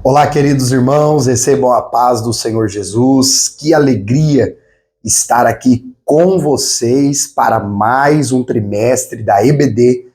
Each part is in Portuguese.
Olá, queridos irmãos, recebam a paz do Senhor Jesus. Que alegria estar aqui com vocês para mais um trimestre da EBD,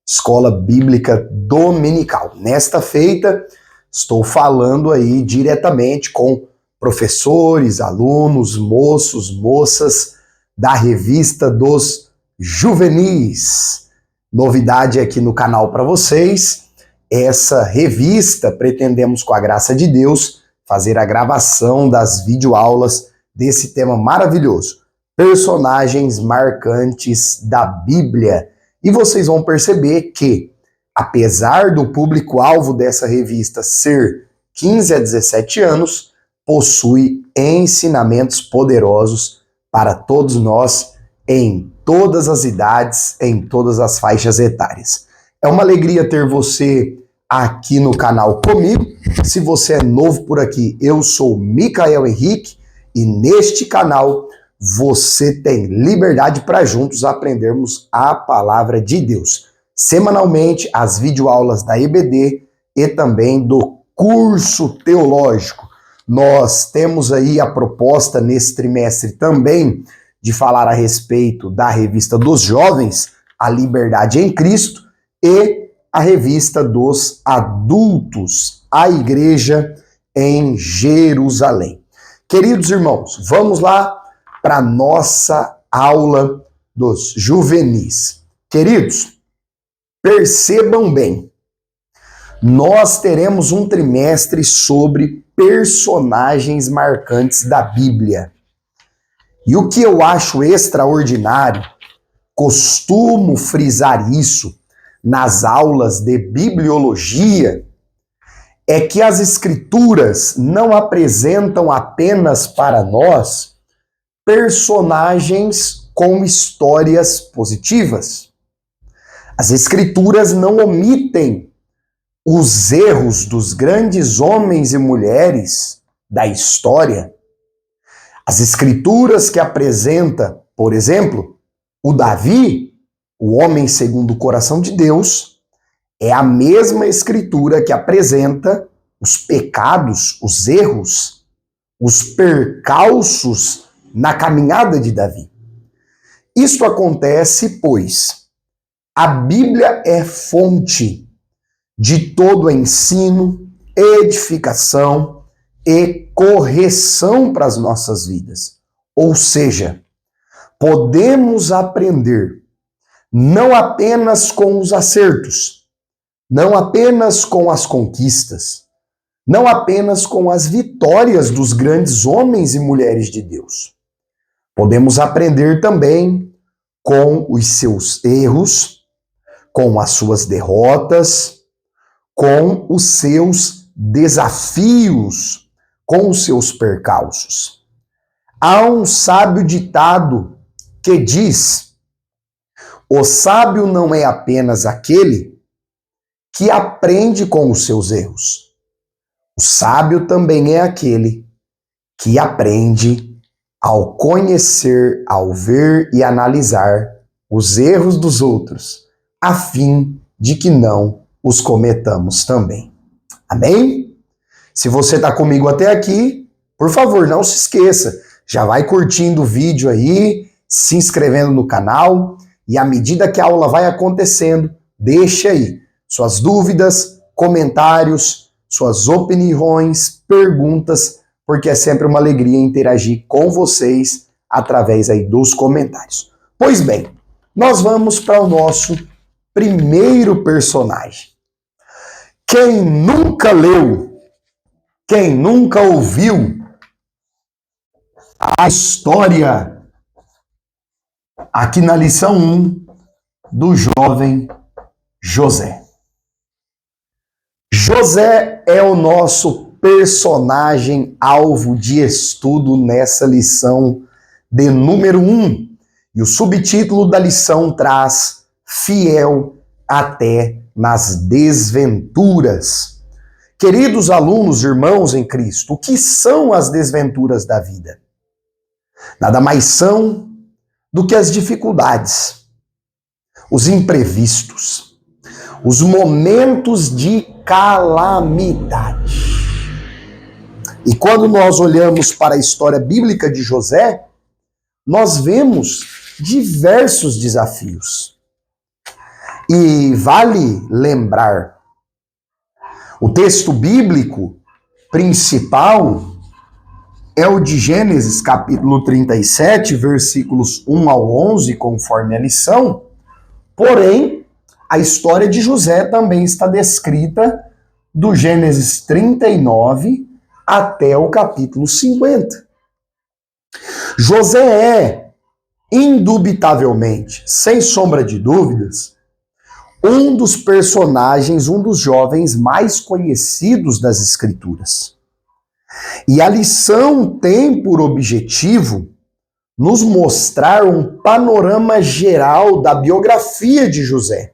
Escola Bíblica Dominical. Nesta feita, estou falando aí diretamente com professores, alunos, moços, moças da revista dos Juvenis. Novidade aqui no canal para vocês. Essa revista, pretendemos, com a graça de Deus, fazer a gravação das videoaulas desse tema maravilhoso, personagens marcantes da Bíblia. E vocês vão perceber que, apesar do público-alvo dessa revista ser 15 a 17 anos, possui ensinamentos poderosos para todos nós, em todas as idades, em todas as faixas etárias. É uma alegria ter você aqui no canal comigo. Se você é novo por aqui, eu sou Micael Henrique e neste canal você tem liberdade para juntos aprendermos a palavra de Deus. Semanalmente, as videoaulas da EBD e também do curso teológico. Nós temos aí a proposta nesse trimestre também de falar a respeito da revista dos jovens, A Liberdade em Cristo, e a revista dos adultos, A Igreja em Jerusalém. Queridos irmãos, vamos lá para a nossa aula dos juvenis. Queridos, percebam bem, nós teremos um trimestre sobre personagens marcantes da Bíblia. E o que eu acho extraordinário, costumo frisar isso nas aulas de bibliologia, é que as escrituras não apresentam apenas para nós personagens com histórias positivas. As escrituras não omitem os erros dos grandes homens e mulheres da história. As escrituras que apresenta, por exemplo, o Davi, o homem segundo o coração de Deus, é a mesma escritura que apresenta os pecados, os erros, os percalços na caminhada de Davi. Isso acontece, pois a Bíblia é fonte de todo ensino, edificação e correção para as nossas vidas. Ou seja, podemos aprender não apenas com os acertos, não apenas com as conquistas, não apenas com as vitórias dos grandes homens e mulheres de Deus. Podemos aprender também com os seus erros, com as suas derrotas, com os seus desafios, com os seus percalços. Há um sábio ditado que diz: o sábio não é apenas aquele que aprende com os seus erros. O sábio também é aquele que aprende ao conhecer, ao ver e analisar os erros dos outros, a fim de que não os cometamos também. Amém? Se você está comigo até aqui, por favor, não se esqueça, já vai curtindo o vídeo aí, se inscrevendo no canal. E à medida que a aula vai acontecendo, deixe aí suas dúvidas, comentários, suas opiniões, perguntas, porque é sempre uma alegria interagir com vocês através aí dos comentários. Pois bem, nós vamos para o nosso primeiro personagem. Quem nunca leu, quem nunca ouviu a história aqui na lição 1 do jovem José. José é o nosso personagem alvo de estudo nessa lição de número 1. E o subtítulo da lição traz Fiel até nas desventuras. Queridos alunos, irmãos em Cristo, o que são as desventuras da vida? Nada mais são do que as dificuldades, os imprevistos, os momentos de calamidade. E quando nós olhamos para a história bíblica de José, nós vemos diversos desafios. E vale lembrar, o texto bíblico principal é o de Gênesis, capítulo 37, versículos 1 ao 11, conforme a lição. Porém, a história de José também está descrita do Gênesis 39 até o capítulo 50. José é, indubitavelmente, sem sombra de dúvidas, um dos personagens, um dos jovens mais conhecidos das Escrituras. E a lição tem por objetivo nos mostrar um panorama geral da biografia de José.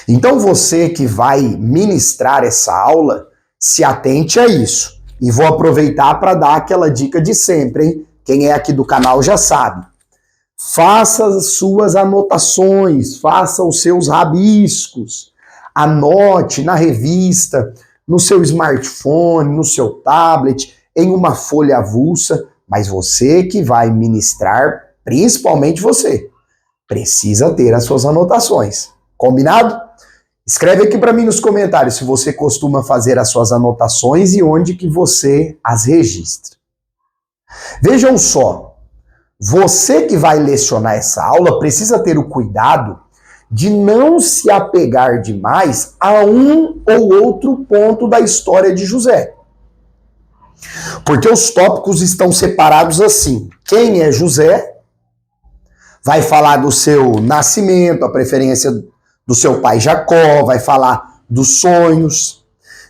Então você que vai ministrar essa aula, se atente a isso. E vou aproveitar para dar aquela dica de sempre, hein? Quem é aqui do canal já sabe. Faça as suas anotações, faça os seus rabiscos, anote na revista, no seu smartphone, no seu tablet, em uma folha avulsa, mas você que vai ministrar, principalmente você, precisa ter as suas anotações. Combinado? Escreve aqui para mim nos comentários se você costuma fazer as suas anotações e onde que você as registra. Vejam só, você que vai lecionar essa aula precisa ter o cuidado de não se apegar demais a um ou outro ponto da história de José. Porque os tópicos estão separados assim. Quem é José? Vai falar do seu nascimento, a preferência do seu pai Jacó, vai falar dos sonhos,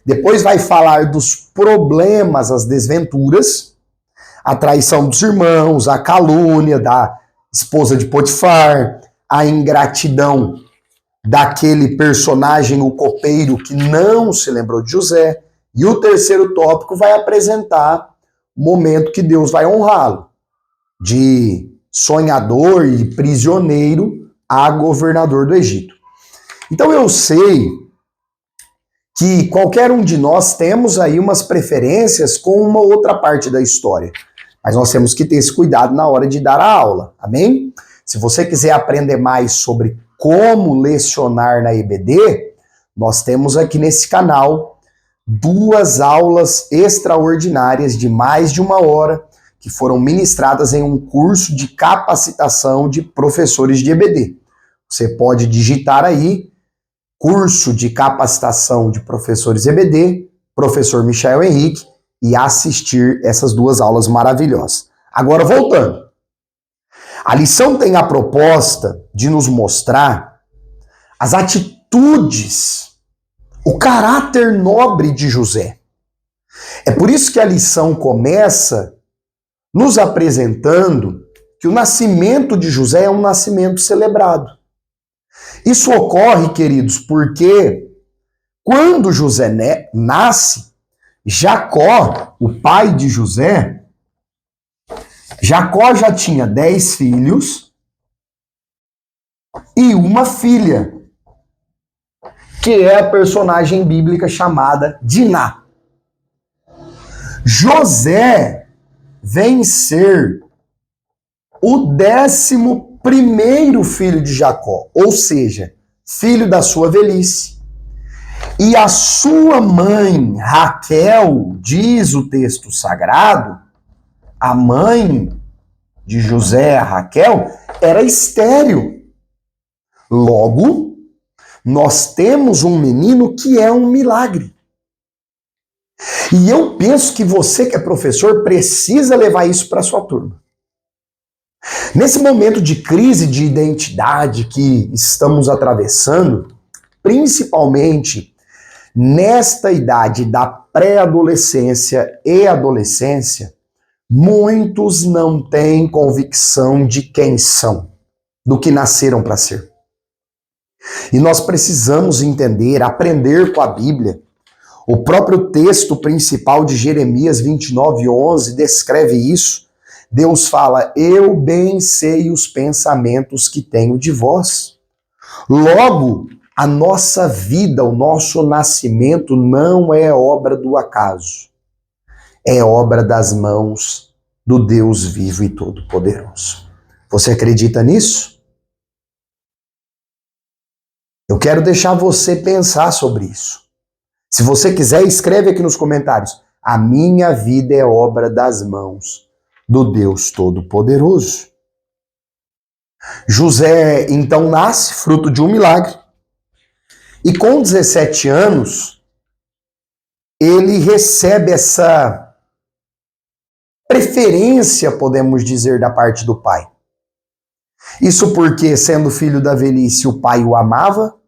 depois vai falar dos problemas, as desventuras, a traição dos irmãos, a calúnia da esposa de Potifar, a ingratidão daquele personagem, o copeiro, que não se lembrou de José. E o terceiro tópico vai apresentar o momento que Deus vai honrá-lo, de sonhador e prisioneiro a governador do Egito. Então eu sei que qualquer um de nós temos aí umas preferências com uma outra parte da história, mas nós temos que ter esse cuidado na hora de dar a aula, amém? Se você quiser aprender mais sobre como lecionar na EBD, nós temos aqui nesse canal 2 aulas extraordinárias de mais de 1 hora que foram ministradas em um curso de capacitação de professores de EBD. Você pode digitar aí curso de capacitação de professores EBD, professor Michael Henrique, e assistir essas 2 aulas maravilhosas. Agora voltando. A lição tem a proposta de nos mostrar as atitudes, o caráter nobre de José. É por isso que a lição começa nos apresentando que o nascimento de José é um nascimento celebrado. Isso ocorre, queridos, porque quando José nasce, Jacó, o pai de José, Jacó já tinha 10 filhos e uma filha, que é a personagem bíblica chamada Diná. José vem ser o 11º filho de Jacó, ou seja, filho da sua velhice. E a sua mãe, Raquel, diz o texto sagrado, a mãe de José, Raquel, era estéril. Logo, nós temos um menino que é um milagre. E eu penso que você que é professor precisa levar isso para a sua turma. Nesse momento de crise de identidade que estamos atravessando, principalmente nesta idade da pré-adolescência e adolescência, muitos não têm convicção de quem são, do que nasceram para ser. E nós precisamos entender, aprender com a Bíblia. O próprio texto principal de Jeremias 29:11 descreve isso. Deus fala, eu bem sei os pensamentos que tenho de vós. Logo, a nossa vida, o nosso nascimento não é obra do acaso. é obra das mãos do Deus vivo e todo-poderoso. Você acredita nisso? Eu quero deixar você pensar sobre isso. Se você quiser, escreve aqui nos comentários. A minha vida é obra das mãos do Deus Todo-Poderoso. José então nasce, fruto de um milagre, e com 17 anos, ele recebe essa preferência, podemos dizer, da parte do pai. Isso porque, sendo filho da velhice, o pai o amava,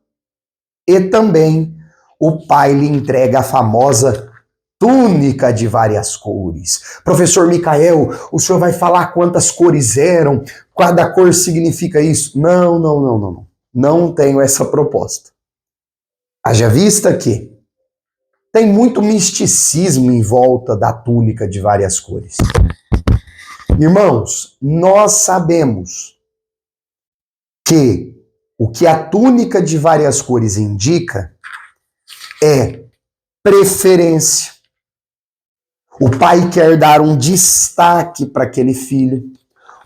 e também o pai lhe entrega a famosa túnica de várias cores. Professor Micael, o senhor vai falar quantas cores eram? Cada cor significa isso? Não. Não tenho essa proposta. Haja vista que tem muito misticismo em volta da túnica de várias cores. Irmãos, nós sabemos que o que a túnica de várias cores indica é preferência. O pai quer dar um destaque para aquele filho.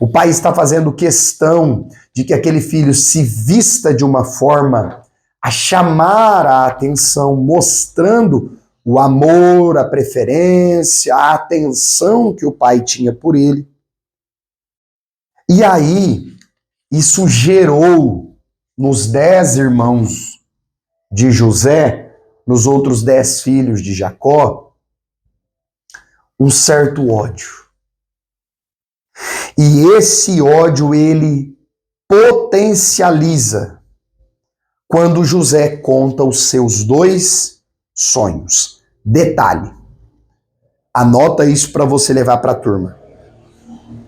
O pai está fazendo questão de que aquele filho se vista de uma forma a chamar a atenção, mostrando o amor, a preferência, a atenção que o pai tinha por ele. E aí, isso gerou nos 10 irmãos de José, nos outros 10 filhos de Jacó, um certo ódio. E esse ódio ele potencializa quando José conta os seus 2 sonhos. Detalhe, anota isso para você levar para a turma.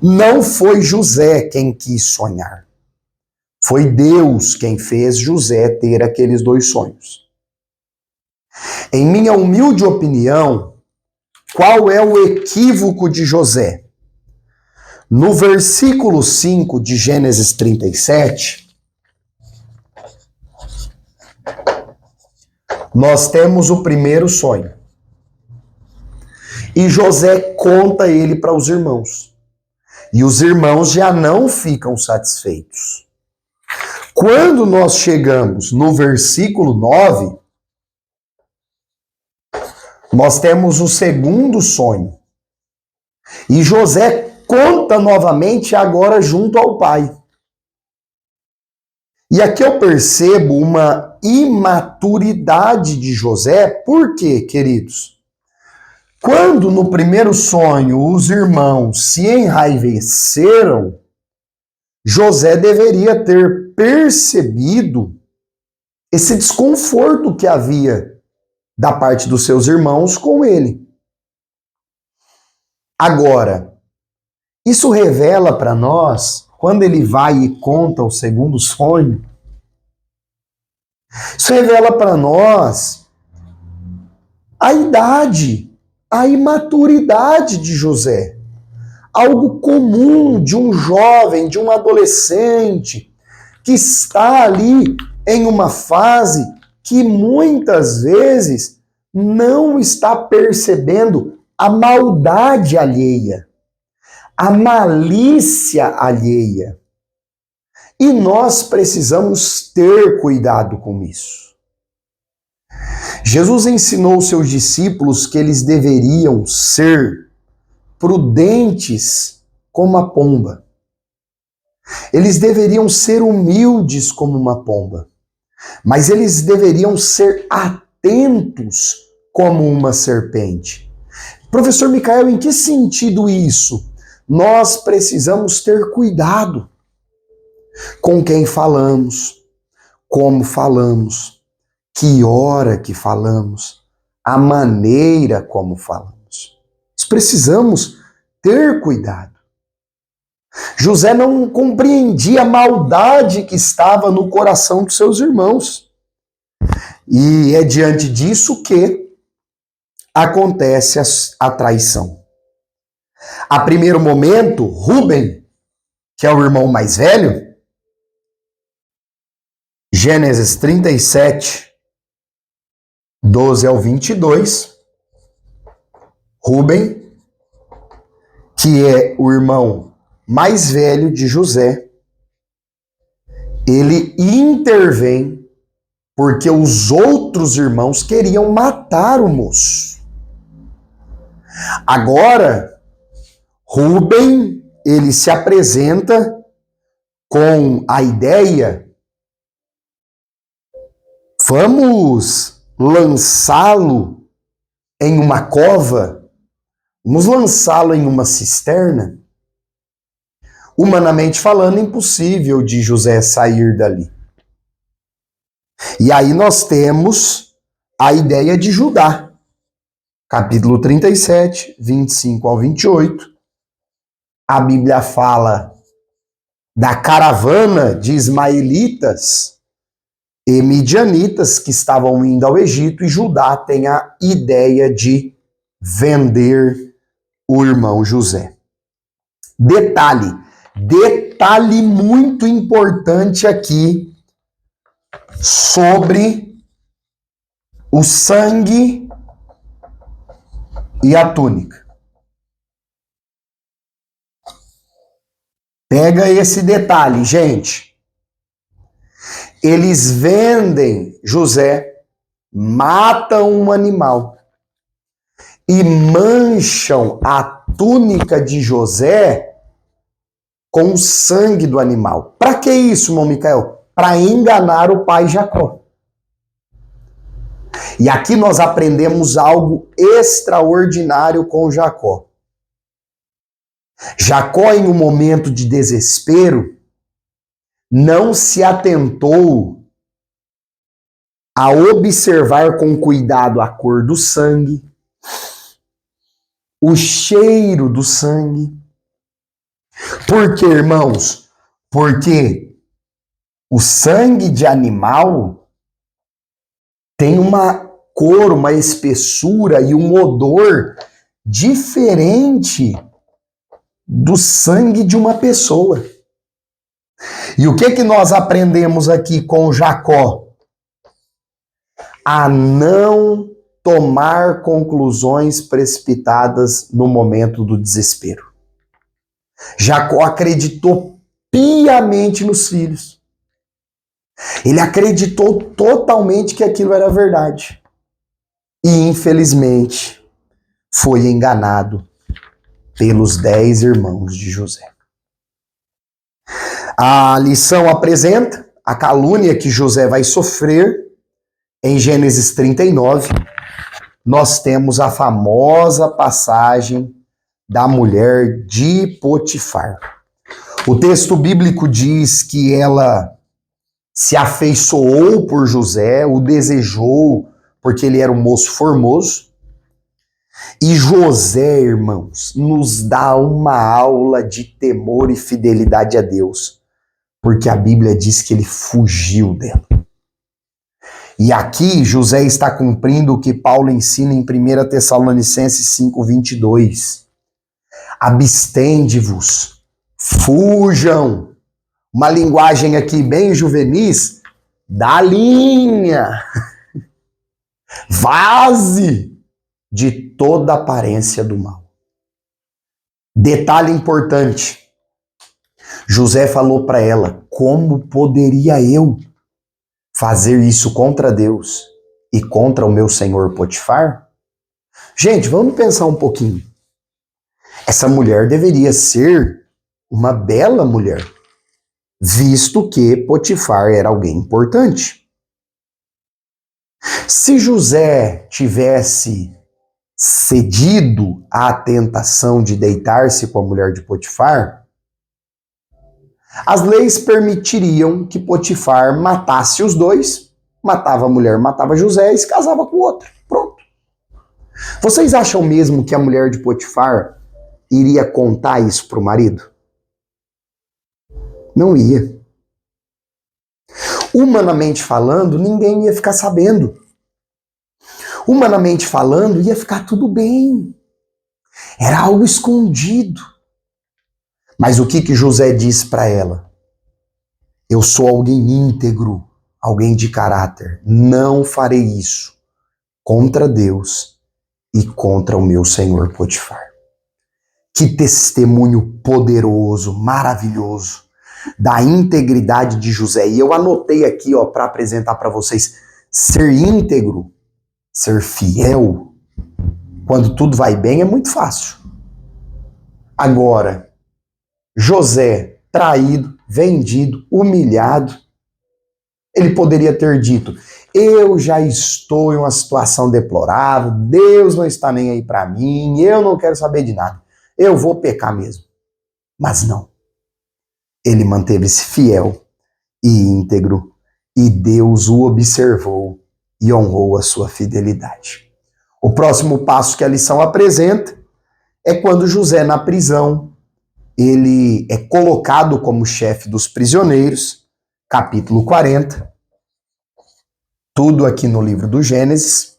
Não foi José quem quis sonhar. Foi Deus quem fez José ter aqueles 2 sonhos. Em minha humilde opinião, qual é o equívoco de José? No versículo 5 de Gênesis 37, nós temos o primeiro sonho. E José conta ele para os irmãos. E os irmãos já não ficam satisfeitos. Quando nós chegamos no versículo 9, nós temos o segundo sonho. E José conta novamente agora junto ao pai. E aqui eu percebo uma imaturidade de José. Por quê, queridos? Quando no primeiro sonho os irmãos se enraiveceram, José deveria ter percebido esse desconforto que havia da parte dos seus irmãos com ele. Agora, isso revela para nós, quando ele vai e conta o segundo sonho, isso revela para nós a idade, a imaturidade de José. Algo comum de um jovem, de um adolescente, que está ali em uma fase que muitas vezes não está percebendo a maldade alheia, a malícia alheia. E nós precisamos ter cuidado com isso. Jesus ensinou aos seus discípulos que eles deveriam ser prudentes como a pomba. Eles deveriam ser humildes como uma pomba. Mas eles deveriam ser atentos como uma serpente. Professor Micael, em que sentido isso? Nós precisamos ter cuidado com quem falamos, como falamos, que hora que falamos, a maneira como falamos. Nós precisamos ter cuidado. José não compreendia a maldade que estava no coração dos seus irmãos. E é diante disso que acontece a traição. A primeiro momento, Rúben, que é o irmão mais velho, Gênesis 37, 12 ao 22, Rúben que é o irmão mais velho de José, ele intervém porque os outros irmãos queriam matar o moço. Agora, Rúben, ele se apresenta com a ideia: vamos lançá-lo em uma cova, vamos lançá-lo em uma cisterna. Humanamente falando, impossível de José sair dali. E aí nós temos a ideia de Judá. Capítulo 37, 25 ao 28. A Bíblia fala da caravana de ismaelitas e midianitas que estavam indo ao Egito, e Judá tem a ideia de vender o irmão José. Detalhe muito importante aqui sobre o sangue e a túnica. Pega esse detalhe, gente. Eles vendem José, matam um animal e mancham a túnica de José com o sangue do animal. Para que isso, irmão Micael? Para enganar o pai Jacó. E aqui nós aprendemos algo extraordinário com Jacó. Jacó, em um momento de desespero, não se atentou a observar com cuidado a cor do sangue, o cheiro do sangue. Por quê, irmãos? Porque o sangue de animal tem uma cor, uma espessura e um odor diferente do sangue de uma pessoa. E o que nós aprendemos aqui com Jacó? A não tomar conclusões precipitadas no momento do desespero. Jacó acreditou piamente nos filhos. Ele acreditou totalmente que aquilo era verdade. E, infelizmente, foi enganado pelos 10 irmãos de José. A lição apresenta a calúnia que José vai sofrer. Em Gênesis 39, nós temos a famosa passagem da mulher de Potifar. O texto bíblico diz que ela se afeiçoou por José, o desejou porque ele era um moço formoso. E José, irmãos, nos dá uma aula de temor e fidelidade a Deus, porque a Bíblia diz que ele fugiu dela. E aqui José está cumprindo o que Paulo ensina em 1 Tessalonicenses 5:22. Abstende-vos, fujam. Uma linguagem aqui bem juvenis, da linha. Vaze de toda aparência do mal. Detalhe importante. José falou para ela: como poderia eu fazer isso contra Deus e contra o meu senhor Potifar? Gente, vamos pensar um pouquinho. Essa mulher deveria ser uma bela mulher, visto que Potifar era alguém importante. Se José tivesse cedido à tentação de deitar-se com a mulher de Potifar, as leis permitiriam que Potifar matasse os dois, matava a mulher, matava José e se casava com o outro. Pronto. Vocês acham mesmo que a mulher de Potifar iria contar isso para o marido? Não ia. Humanamente falando, ninguém ia ficar sabendo. Humanamente falando, ia ficar tudo bem. Era algo escondido. Mas o que José disse para ela? Eu sou alguém íntegro, alguém de caráter. Não farei isso contra Deus e contra o meu senhor Potifar. Que testemunho poderoso, maravilhoso da integridade de José. E eu anotei aqui, ó, para apresentar para vocês: ser íntegro, ser fiel, quando tudo vai bem, é muito fácil. Agora, José, traído, vendido, humilhado, ele poderia ter dito: eu já estou em uma situação deplorável, Deus não está nem aí para mim, eu não quero saber de nada, eu vou pecar mesmo. Mas não. Ele manteve-se fiel e íntegro, e Deus o observou e honrou a sua fidelidade. O próximo passo que a lição apresenta é quando José, na prisão, ele é colocado como chefe dos prisioneiros, capítulo 40, tudo aqui no livro do Gênesis.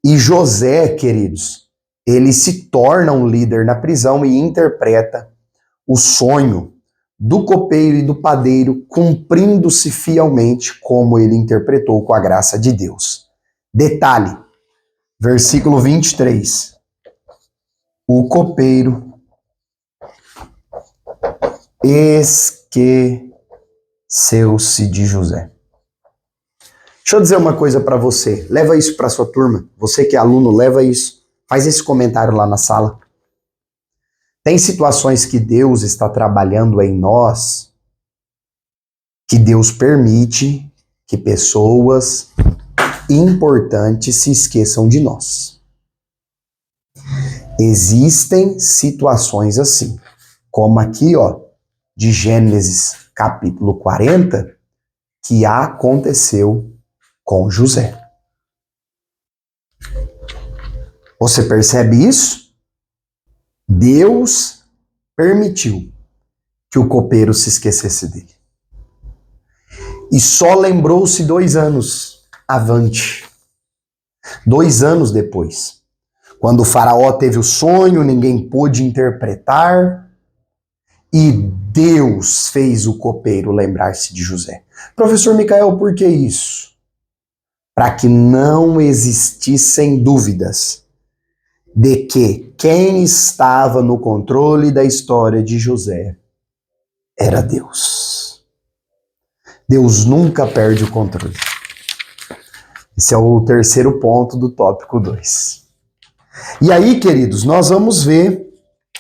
E José, queridos, ele se torna um líder na prisão e interpreta o sonho do copeiro e do padeiro, cumprindo-se fielmente como ele interpretou com a graça de Deus. Detalhe, versículo 23. O copeiro esqueceu-se de José. Deixa eu dizer uma coisa para você. Leva isso para sua turma. Você que é aluno, leva isso. Faz esse comentário lá na sala. Tem situações que Deus está trabalhando em nós, que Deus permite que pessoas importantes se esqueçam de nós. Existem situações assim, como aqui, ó, de Gênesis capítulo 40, que aconteceu com José. Você percebe isso? Deus permitiu que o copeiro se esquecesse dele. E só lembrou-se 2 anos avante. 2 anos depois. Quando o faraó teve o sonho, ninguém pôde interpretar, e Deus fez o copeiro lembrar-se de José. Professor Micael, por que isso? Para que não existissem dúvidas de que quem estava no controle da história de José era Deus. Deus nunca perde o controle. Esse é o terceiro ponto do tópico 2. E aí, queridos, nós vamos ver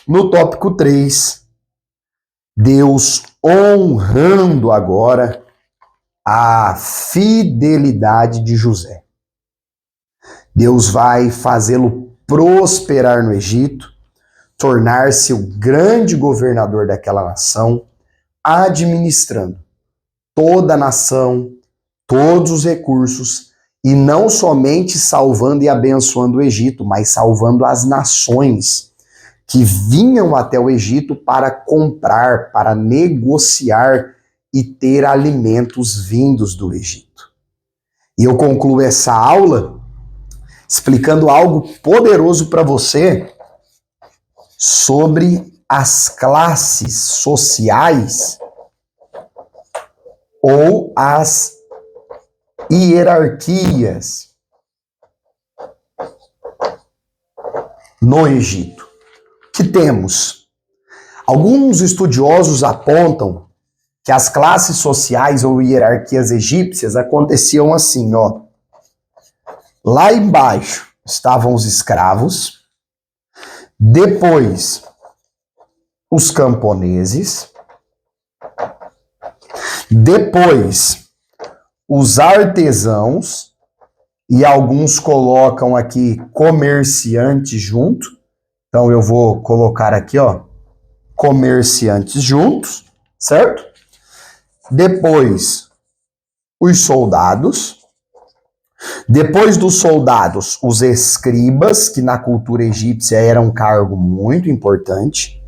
no tópico 3, Deus honrando agora a fidelidade de José. Deus vai fazê-lo prosperar no Egito, tornar-se o grande governador daquela nação, administrando toda a nação, todos os recursos, e não somente salvando e abençoando o Egito, mas salvando as nações que vinham até o Egito para comprar, para negociar e ter alimentos vindos do Egito. E eu concluo essa aula explicando algo poderoso para você sobre as classes sociais ou as hierarquias no Egito. Que temos? Alguns estudiosos apontam que as classes sociais ou hierarquias egípcias aconteciam assim, ó. Lá embaixo estavam os escravos, depois os camponeses, depois os artesãos, e alguns colocam aqui comerciantes junto. Então eu vou colocar aqui, ó, comerciantes juntos, certo? Depois os soldados. Depois dos soldados, os escribas, que na cultura egípcia era um cargo muito importante.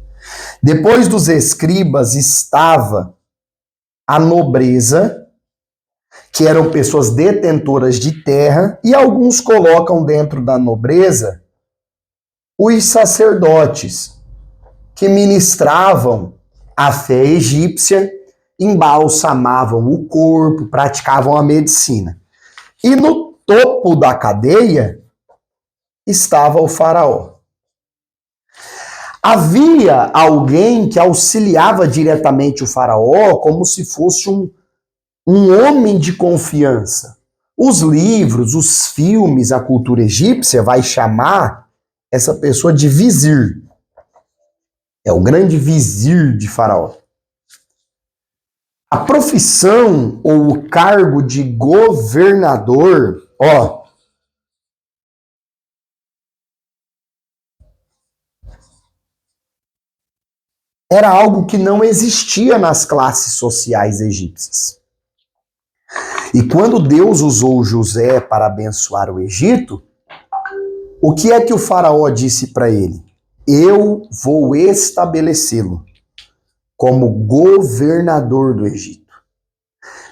Depois dos escribas estava a nobreza, que eram pessoas detentoras de terra, e alguns colocam dentro da nobreza os sacerdotes, que ministravam a fé egípcia, embalsamavam o corpo, praticavam a medicina. E no topo da cadeia estava o faraó. Havia alguém que auxiliava diretamente o faraó como se fosse um homem de confiança. Os livros, os filmes, a cultura egípcia vai chamar essa pessoa de vizir. É o grande vizir de faraó. A profissão ou o cargo de governador, era algo que não existia nas classes sociais egípcias. E quando Deus usou José para abençoar o Egito, o que é que o faraó disse para ele? Eu vou estabelecê-lo como governador do Egito.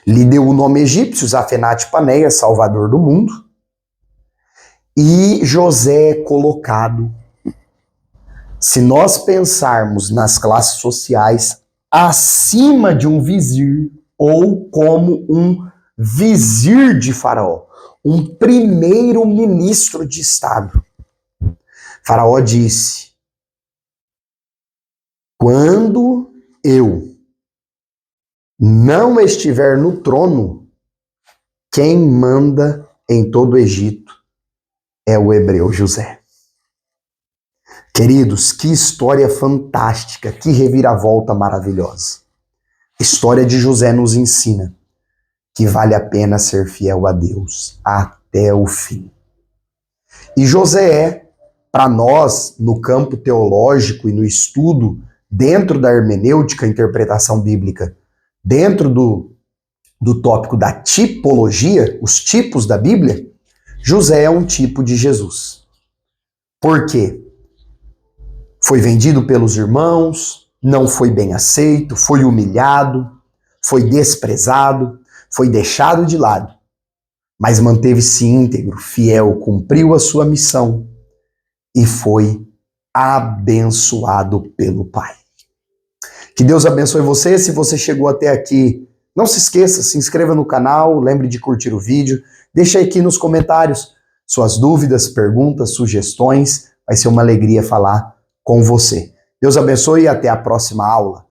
Lhe deu o nome egípcio, Zafenate-Paneia, Salvador do mundo, e José é colocado, se nós pensarmos nas classes sociais, acima de um vizir ou como um vizir de faraó, um primeiro-ministro de Estado. Faraó disse: quando eu não estiver no trono, quem manda em todo o Egito é o hebreu José. Queridos, que história fantástica, que reviravolta maravilhosa. A história de José nos ensina que vale a pena ser fiel a Deus até o fim. E José, para nós, no campo teológico e no estudo, dentro da hermenêutica, interpretação bíblica, dentro do tópico da tipologia, os tipos da Bíblia, José é um tipo de Jesus. Por quê? Foi vendido pelos irmãos, não foi bem aceito, foi humilhado, foi desprezado, foi deixado de lado, mas manteve-se íntegro, fiel, cumpriu a sua missão e foi abençoado pelo Pai. Que Deus abençoe você. Se você chegou até aqui, não se esqueça, se inscreva no canal, lembre de curtir o vídeo, deixa aqui nos comentários suas dúvidas, perguntas, sugestões, vai ser uma alegria falar com você. Deus abençoe e até a próxima aula.